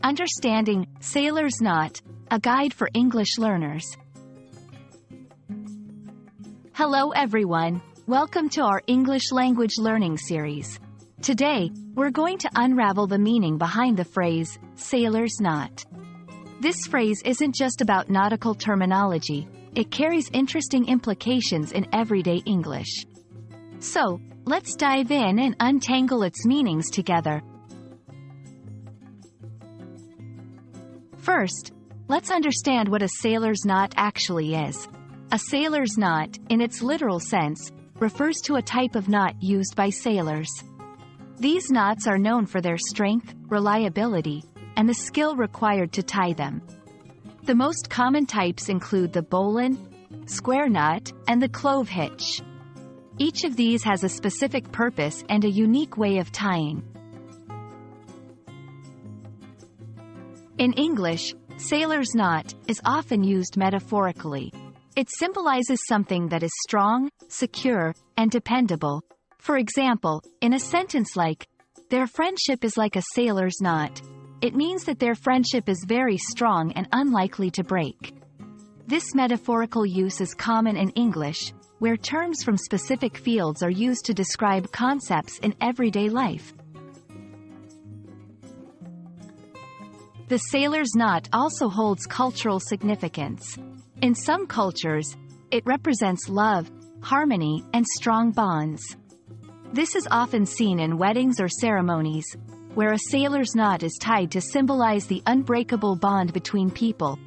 Understanding Sailor's Knot, a guide for English learners. Hello everyone, welcome to our English language learning series. Today, we're going to unravel the meaning behind the phrase, sailor's knot. This phrase isn't just about nautical terminology, it carries interesting implications in everyday English. So, let's dive in and untangle its meanings together. First, let's understand what a sailor's knot actually is. A sailor's knot, in its literal sense, refers to a type of knot used by sailors. These knots are known for their strength, reliability, and the skill required to tie them. The most common types include the bowline, square knot, and the clove hitch. Each of these has a specific purpose and a unique way of tying. In English, sailor's knot is often used metaphorically. It symbolizes something that is strong, secure, and dependable. For example, in a sentence like, "Their friendship is like a sailor's knot," it means that their friendship is very strong and unlikely to break. This metaphorical use is common in English, where terms from specific fields are used to describe concepts in everyday life. The sailor's knot also holds cultural significance. In some cultures, it represents love, harmony, and strong bonds. This is often seen in weddings or ceremonies, where a sailor's knot is tied to symbolize the unbreakable bond between people.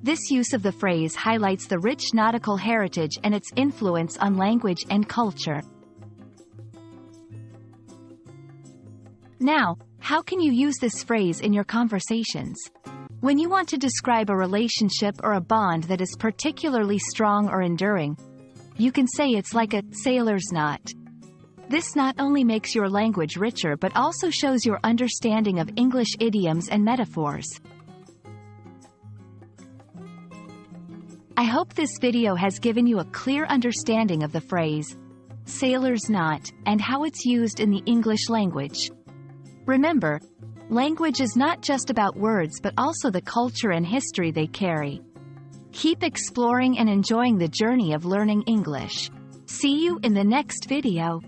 This use of the phrase highlights the rich nautical heritage and its influence on language and culture. Now, how can you use this phrase in your conversations? When you want to describe a relationship or a bond that is particularly strong or enduring, you can say it's like a sailor's knot. This not only makes your language richer but also shows your understanding of English idioms and metaphors. I hope this video has given you a clear understanding of the phrase, sailor's knot, and how it's used in the English language. Remember, language is not just about words but also the culture and history they carry. Keep exploring and enjoying the journey of learning English. See you in the next video.